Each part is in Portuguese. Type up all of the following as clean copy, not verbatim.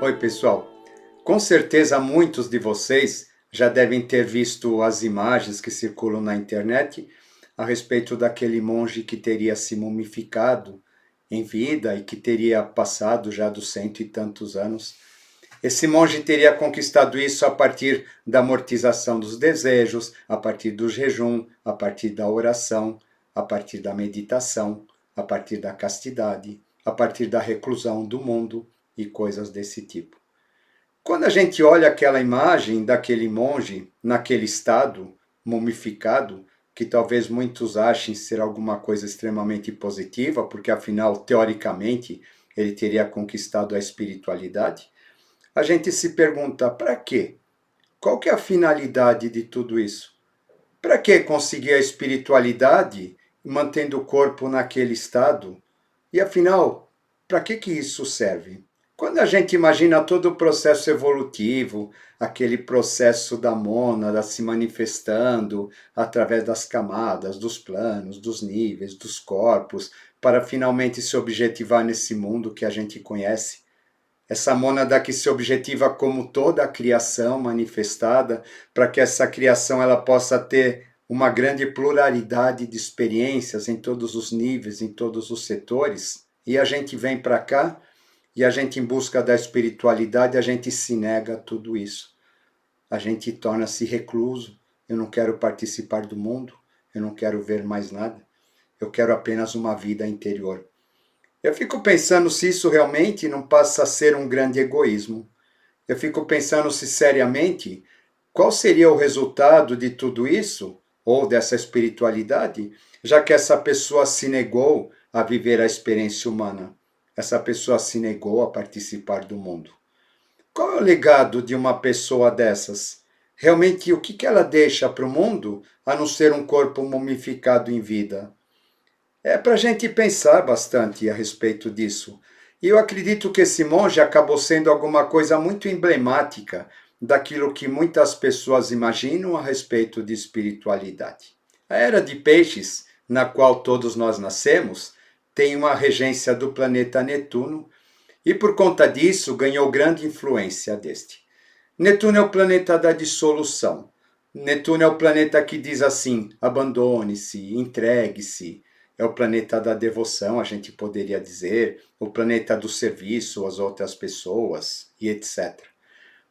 Oi, pessoal. Com certeza muitos de vocês já devem ter visto as imagens que circulam na internet a respeito daquele monge que teria se mumificado em vida e que teria passado já dos 100 e tantos anos. Esse monge teria conquistado isso a partir da amortização dos desejos, a partir do jejum, a partir da oração, a partir da meditação, a partir da castidade, a partir da reclusão do mundo e coisas desse tipo. Quando a gente olha aquela imagem daquele monge naquele estado mumificado, que talvez muitos achem ser alguma coisa extremamente positiva, porque afinal, teoricamente, ele teria conquistado a espiritualidade, a gente se pergunta, para quê? Qual que é a finalidade de tudo isso? Para que conseguir a espiritualidade mantendo o corpo naquele estado? E afinal, para que isso serve? Quando a gente imagina todo o processo evolutivo, aquele processo da mônada se manifestando através das camadas, dos planos, dos níveis, dos corpos, para finalmente se objetivar nesse mundo que a gente conhece, essa mônada que se objetiva como toda a criação manifestada, para que essa criação ela possa ter uma grande pluralidade de experiências em todos os níveis, em todos os setores, e a gente vem para cá, e a gente, em busca da espiritualidade, a gente se nega a tudo isso. A gente torna-se recluso. Eu não quero participar do mundo. Eu não quero ver mais nada. Eu quero apenas uma vida interior. Eu fico pensando se isso realmente não passa a ser um grande egoísmo. Eu fico pensando se seriamente qual seria o resultado de tudo isso, ou dessa espiritualidade, já que essa pessoa se negou a viver a experiência humana. Essa pessoa se negou a participar do mundo. Qual é o legado de uma pessoa dessas? Realmente, o que ela deixa para o mundo, a não ser um corpo mumificado em vida? É para a gente pensar bastante a respeito disso. E eu acredito que esse monge acabou sendo alguma coisa muito emblemática daquilo que muitas pessoas imaginam a respeito de espiritualidade. A era de Peixes, na qual todos nós nascemos, tem uma regência do planeta Netuno, e por conta disso ganhou grande influência deste. Netuno é o planeta da dissolução. Netuno é o planeta que diz assim, abandone-se, entregue-se. É o planeta da devoção, a gente poderia dizer, o planeta do serviço às outras pessoas, e etc.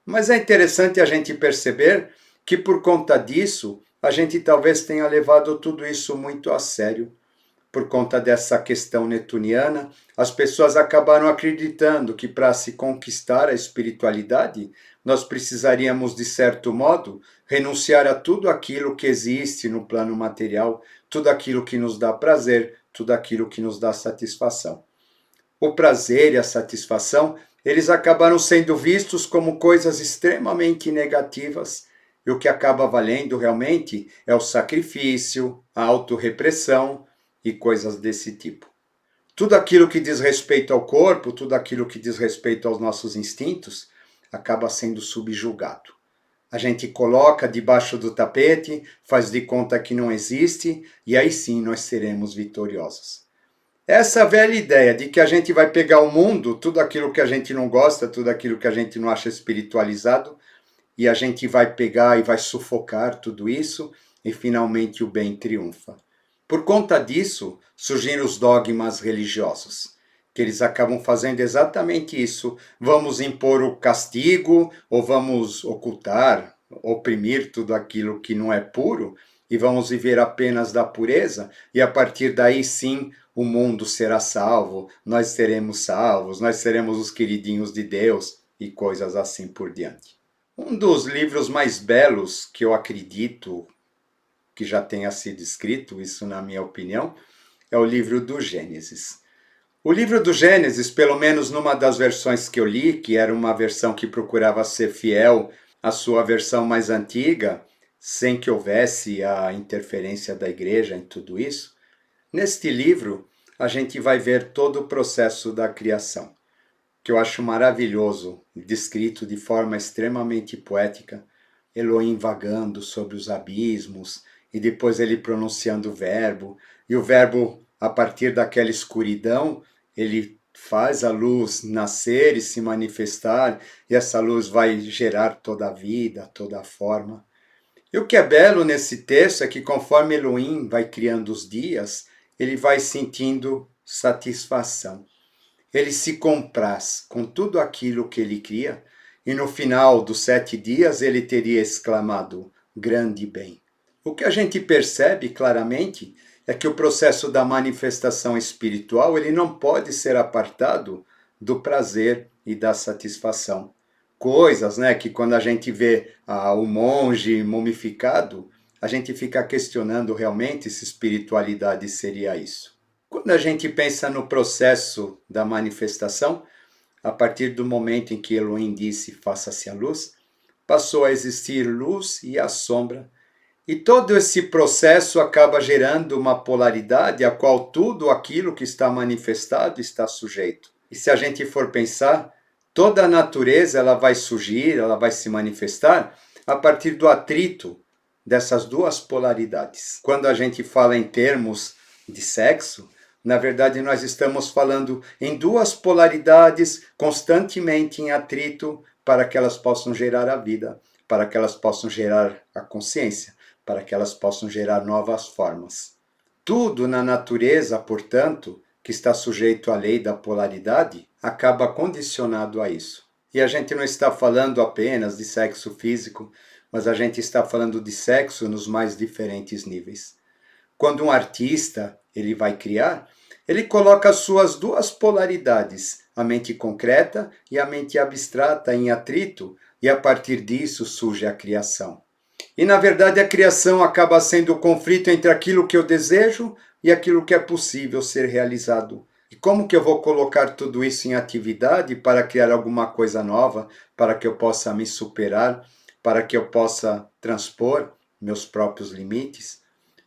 Mas é interessante a gente perceber que por conta disso, a gente talvez tenha levado tudo isso muito a sério. Por conta dessa questão netuniana, as pessoas acabaram acreditando que para se conquistar a espiritualidade, nós precisaríamos, de certo modo, renunciar a tudo aquilo que existe no plano material, tudo aquilo que nos dá prazer, tudo aquilo que nos dá satisfação. O prazer e a satisfação, eles acabaram sendo vistos como coisas extremamente negativas, e o que acaba valendo realmente é o sacrifício, a autorrepressão, e coisas desse tipo. Tudo aquilo que diz respeito ao corpo, tudo aquilo que diz respeito aos nossos instintos, acaba sendo subjugado. A gente coloca debaixo do tapete, faz de conta que não existe, e aí sim nós seremos vitoriosos. Essa velha ideia de que a gente vai pegar o mundo, tudo aquilo que a gente não gosta, tudo aquilo que a gente não acha espiritualizado, e a gente vai pegar e vai sufocar tudo isso, e finalmente o bem triunfa. Por conta disso, surgiram os dogmas religiosos, que eles acabam fazendo exatamente isso. Vamos impor o castigo, ou vamos ocultar, oprimir tudo aquilo que não é puro, e vamos viver apenas da pureza, e a partir daí sim o mundo será salvo, nós seremos salvos, nós seremos os queridinhos de Deus, e coisas assim por diante. Um dos livros mais belos que eu acredito que já tenha sido escrito, isso na minha opinião, é o livro do Gênesis. O livro do Gênesis, pelo menos numa das versões que eu li, que era uma versão que procurava ser fiel à sua versão mais antiga, sem que houvesse a interferência da igreja em tudo isso, neste livro a gente vai ver todo o processo da criação, que eu acho maravilhoso, descrito de forma extremamente poética, Elohim vagando sobre os abismos, e depois ele pronunciando o verbo, e o verbo, a partir daquela escuridão, ele faz a luz nascer e se manifestar, e essa luz vai gerar toda a vida, toda a forma. E o que é belo nesse texto é que conforme Elohim vai criando os dias, ele vai sentindo satisfação. Ele se compraz com tudo aquilo que ele cria, e no final dos 7 dias ele teria exclamado, grande bem. O que a gente percebe claramente é que o processo da manifestação espiritual ele não pode ser apartado do prazer e da satisfação. Coisas, né, que quando a gente vê o monge mumificado, a gente fica questionando realmente se espiritualidade seria isso. Quando a gente pensa no processo da manifestação, a partir do momento em que Elohim disse faça-se a luz, passou a existir luz e a sombra, e todo esse processo acaba gerando uma polaridade a qual tudo aquilo que está manifestado está sujeito. E se a gente for pensar, toda a natureza ela vai surgir, ela vai se manifestar a partir do atrito dessas duas polaridades. Quando a gente fala em termos de sexo, na verdade nós estamos falando em duas polaridades constantemente em atrito para que elas possam gerar a vida, para que elas possam gerar a consciência, para que elas possam gerar novas formas. Tudo na natureza, portanto, que está sujeito à lei da polaridade, acaba condicionado a isso. E a gente não está falando apenas de sexo físico, mas a gente está falando de sexo nos mais diferentes níveis. Quando um artista ele vai criar, ele coloca as suas duas polaridades, a mente concreta e a mente abstrata, em atrito, e a partir disso surge a criação. E na verdade a criação acaba sendo o conflito entre aquilo que eu desejo e aquilo que é possível ser realizado. E como que eu vou colocar tudo isso em atividade para criar alguma coisa nova, para que eu possa me superar, para que eu possa transpor meus próprios limites,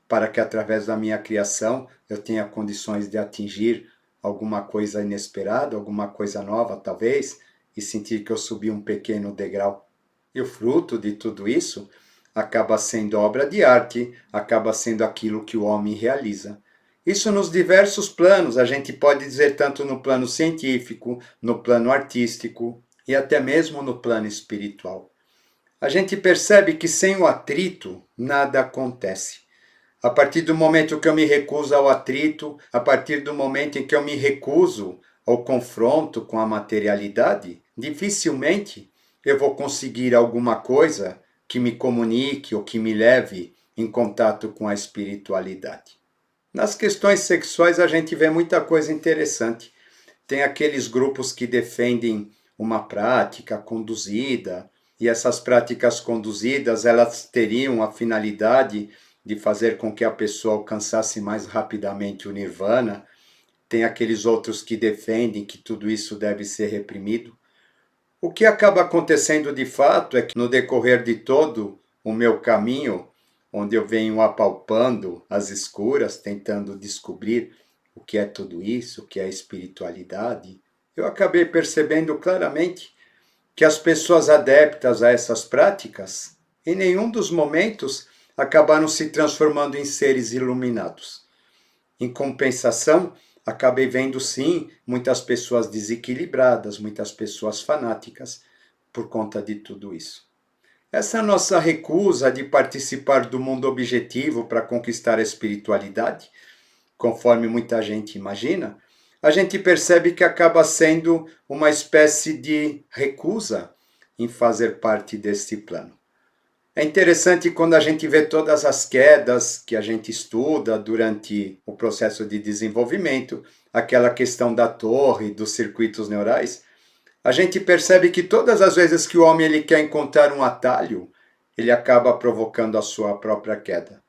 para que através da minha criação eu tenha condições de atingir alguma coisa inesperada, alguma coisa nova talvez, e sentir que eu subi um pequeno degrau. E o fruto de tudo isso acaba sendo obra de arte, acaba sendo aquilo que o homem realiza. Isso nos diversos planos, a gente pode dizer tanto no plano científico, no plano artístico e até mesmo no plano espiritual. A gente percebe que sem o atrito, nada acontece. A partir do momento que eu me recuso ao atrito, a partir do momento em que eu me recuso ao confronto com a materialidade, dificilmente eu vou conseguir alguma coisa que me comunique ou que me leve em contato com a espiritualidade. Nas questões sexuais a gente vê muita coisa interessante. Tem aqueles grupos que defendem uma prática conduzida, e essas práticas conduzidas elas teriam a finalidade de fazer com que a pessoa alcançasse mais rapidamente o nirvana. Tem aqueles outros que defendem que tudo isso deve ser reprimido. O que acaba acontecendo de fato é que no decorrer de todo o meu caminho, onde eu venho apalpando as escuras, tentando descobrir o que é tudo isso, o que é espiritualidade, eu acabei percebendo claramente que as pessoas adeptas a essas práticas, em nenhum dos momentos, acabaram se transformando em seres iluminados. Em compensação, acabei vendo sim muitas pessoas desequilibradas, muitas pessoas fanáticas por conta de tudo isso. Essa nossa recusa de participar do mundo objetivo para conquistar a espiritualidade, conforme muita gente imagina, a gente percebe que acaba sendo uma espécie de recusa em fazer parte deste plano. É interessante quando a gente vê todas as quedas que a gente estuda durante o processo de desenvolvimento, aquela questão da torre, dos circuitos neurais, a gente percebe que todas as vezes que o homem ele quer encontrar um atalho, ele acaba provocando a sua própria queda.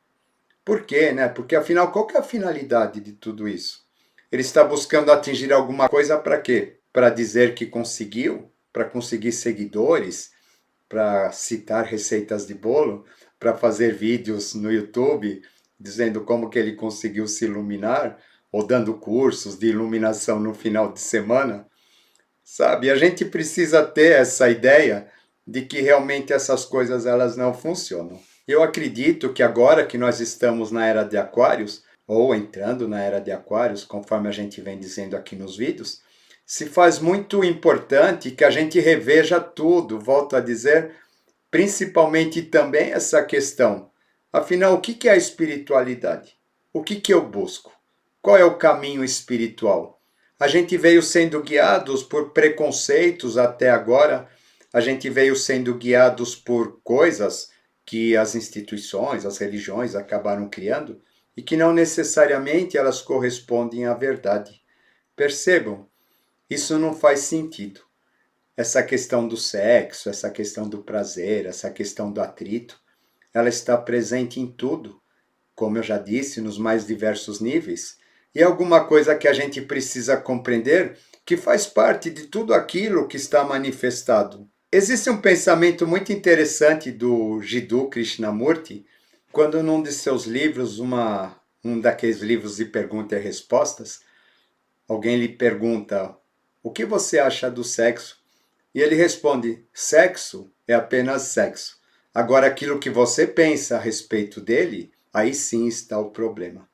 Por quê, né? Porque afinal, qual que é a finalidade de tudo isso? Ele está buscando atingir alguma coisa para quê? Para dizer que conseguiu? Para conseguir seguidores? Para citar receitas de bolo? Para fazer vídeos no YouTube dizendo como que ele conseguiu se iluminar? Ou dando cursos de iluminação no final de semana? Sabe, a gente precisa ter essa ideia de que realmente essas coisas elas não funcionam. Eu acredito que agora que nós estamos na era de Aquários, ou entrando na era de Aquários, conforme a gente vem dizendo aqui nos vídeos, se faz muito importante que a gente reveja tudo, volto a dizer, principalmente também essa questão. Afinal, o que é a espiritualidade? O que eu busco? Qual é o caminho espiritual? A gente veio sendo guiados por preconceitos até agora, a gente veio sendo guiados por coisas que as instituições, as religiões acabaram criando e que não necessariamente elas correspondem à verdade. Percebam, isso não faz sentido. Essa questão do sexo, essa questão do prazer, essa questão do atrito, ela está presente em tudo, como eu já disse, nos mais diversos níveis, e é alguma coisa que a gente precisa compreender que faz parte de tudo aquilo que está manifestado. Existe um pensamento muito interessante do Jiddu Krishnamurti, quando num de seus livros, um daqueles livros de perguntas e respostas, alguém lhe pergunta: o que você acha do sexo? E ele responde: sexo é apenas sexo. Agora, aquilo que você pensa a respeito dele, aí sim está o problema.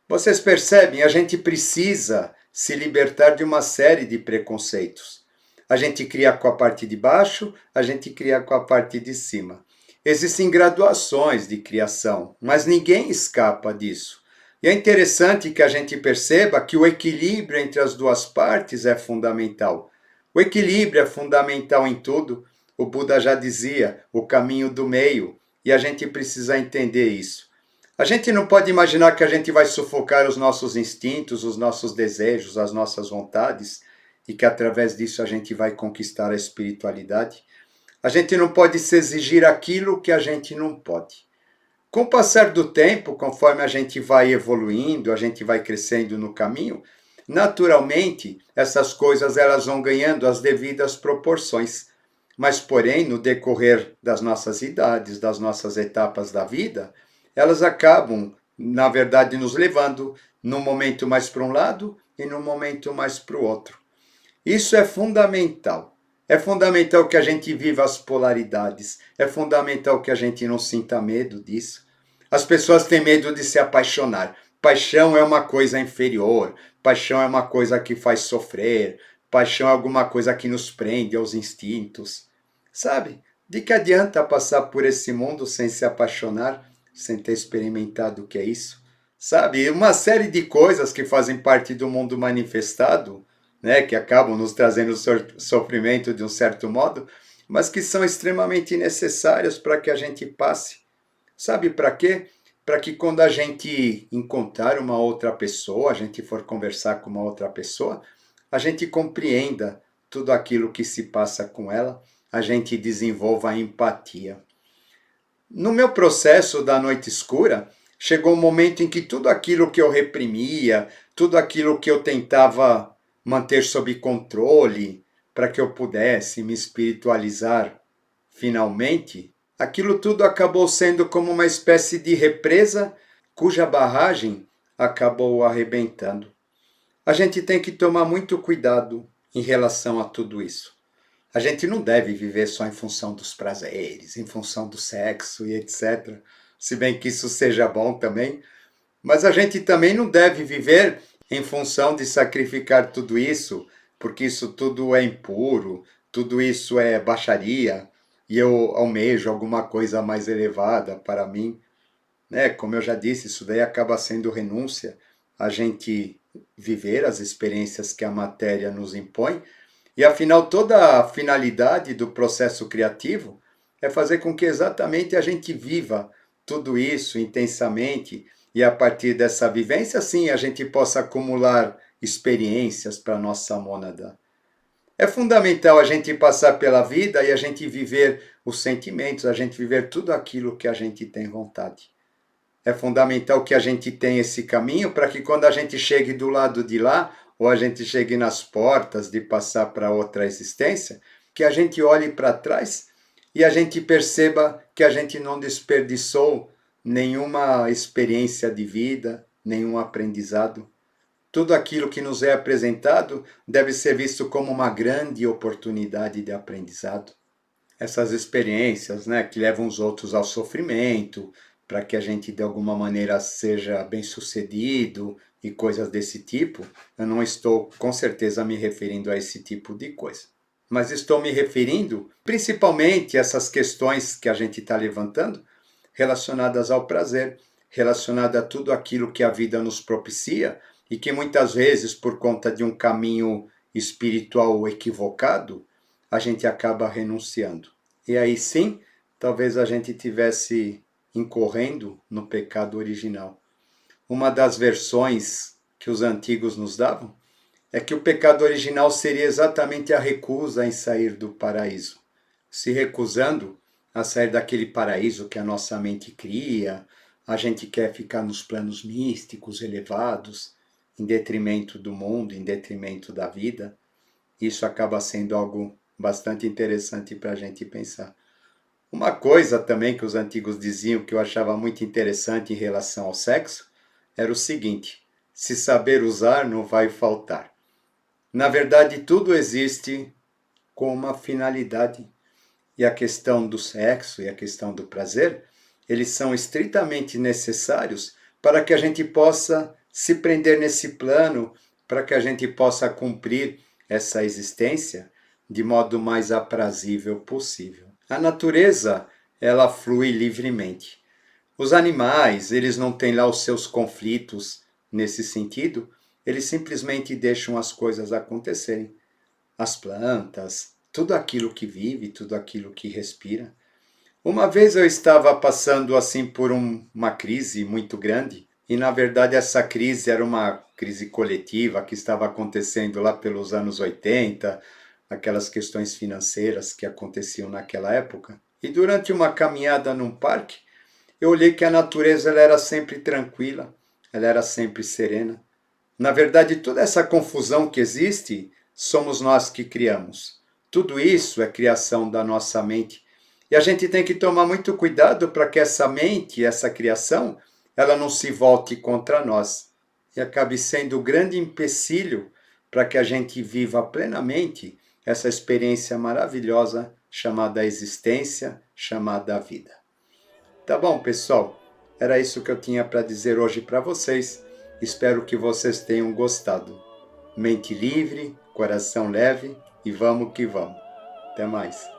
Vocês percebem? A gente precisa se libertar de uma série de preconceitos. A gente cria com a parte de baixo, a gente cria com a parte de cima. Existem graduações de criação, mas ninguém escapa disso. E é interessante que a gente perceba que o equilíbrio entre as duas partes é fundamental. O equilíbrio é fundamental em tudo. O Buda já dizia, o caminho do meio, e a gente precisa entender isso. A gente não pode imaginar que a gente vai sufocar os nossos instintos, os nossos desejos, as nossas vontades, e que através disso a gente vai conquistar a espiritualidade. A gente não pode se exigir aquilo que a gente não pode. Com o passar do tempo, conforme a gente vai evoluindo, a gente vai crescendo no caminho, naturalmente essas coisas elas vão ganhando as devidas proporções. Mas, porém, no decorrer das nossas idades, das nossas etapas da vida, elas acabam, na verdade, nos levando num momento mais para um lado e num momento mais para o outro. Isso é fundamental. É fundamental que a gente viva as polaridades. É fundamental que a gente não sinta medo disso. As pessoas têm medo de se apaixonar. Paixão é uma coisa inferior. Paixão é uma coisa que faz sofrer. Paixão é alguma coisa que nos prende aos instintos. Sabe? De que adianta passar por esse mundo sem se apaixonar, sem ter experimentado o que é isso? Sabe? Uma série de coisas que fazem parte do mundo manifestado, né, que acabam nos trazendo sofrimento de um certo modo, mas que são extremamente necessárias para que a gente passe. Sabe para quê? Para que quando a gente encontrar uma outra pessoa, a gente for conversar com uma outra pessoa, a gente compreenda tudo aquilo que se passa com ela, a gente desenvolva a empatia. No meu processo da noite escura, chegou um momento em que tudo aquilo que eu reprimia, tudo aquilo que eu tentava manter sob controle, para que eu pudesse me espiritualizar finalmente, aquilo tudo acabou sendo como uma espécie de represa cuja barragem acabou arrebentando. A gente tem que tomar muito cuidado em relação a tudo isso. A gente não deve viver só em função dos prazeres, em função do sexo e etc. Se bem que isso seja bom também. Mas a gente também não deve viver em função de sacrificar tudo isso, porque isso tudo é impuro, tudo isso é baixaria. e eu almejo alguma coisa mais elevada para mim, né? Como eu já disse, isso daí acaba sendo renúncia, a gente viver as experiências que a matéria nos impõe, e afinal toda a finalidade do processo criativo é fazer com que exatamente a gente viva tudo isso intensamente, e a partir dessa vivência, sim, a gente possa acumular experiências para a nossa mônada. É fundamental a gente passar pela vida e a gente viver os sentimentos, a gente viver tudo aquilo que a gente tem vontade. É fundamental que a gente tenha esse caminho para que quando a gente chegue do lado de lá, ou a gente chegue nas portas de passar para outra existência, que a gente olhe para trás e a gente perceba que a gente não desperdiçou nenhuma experiência de vida, nenhum aprendizado. Tudo aquilo que nos é apresentado deve ser visto como uma grande oportunidade de aprendizado. Essas experiências, né, que levam os outros ao sofrimento, para que a gente de alguma maneira seja bem-sucedido e coisas desse tipo, eu não estou com certeza me referindo a esse tipo de coisa. Mas estou me referindo principalmente a essas questões que a gente está levantando, relacionadas ao prazer, relacionada a tudo aquilo que a vida nos propicia e que muitas vezes, por conta de um caminho espiritual equivocado, a gente acaba renunciando. E aí sim, talvez a gente tivesse incorrendo no pecado original. Uma das versões que os antigos nos davam é que o pecado original seria exatamente a recusa em sair do paraíso. Se recusando a sair daquele paraíso que a nossa mente cria, a gente quer ficar nos planos místicos elevados, em detrimento do mundo, em detrimento da vida. Isso acaba sendo algo bastante interessante para a gente pensar. Uma coisa também que os antigos diziam que eu achava muito interessante em relação ao sexo era o seguinte: se saber usar, não vai faltar. Na verdade, tudo existe com uma finalidade. E a questão do sexo e a questão do prazer, eles são estritamente necessários para que a gente possa se prender nesse plano, para que a gente possa cumprir essa existência de modo mais aprazível possível. A natureza, ela flui livremente. Os animais, eles não têm lá os seus conflitos nesse sentido, eles simplesmente deixam as coisas acontecerem. As plantas, tudo aquilo que vive, tudo aquilo que respira. Uma vez eu estava passando assim por uma crise muito grande, e na verdade essa crise era uma crise coletiva que estava acontecendo lá pelos anos 80, aquelas questões financeiras que aconteciam naquela época. E durante uma caminhada num parque, eu olhei que a natureza ela era sempre tranquila, ela era sempre serena. Na verdade, toda essa confusão que existe, somos nós que criamos. Tudo isso é criação da nossa mente. E a gente tem que tomar muito cuidado para que essa mente, essa criação, ela não se volte contra nós e acabe sendo o grande empecilho para que a gente viva plenamente essa experiência maravilhosa chamada existência, chamada vida. Tá bom, pessoal? Era isso que eu tinha para dizer hoje para vocês. Espero que vocês tenham gostado. Mente livre, coração leve e vamos que vamos. Até mais.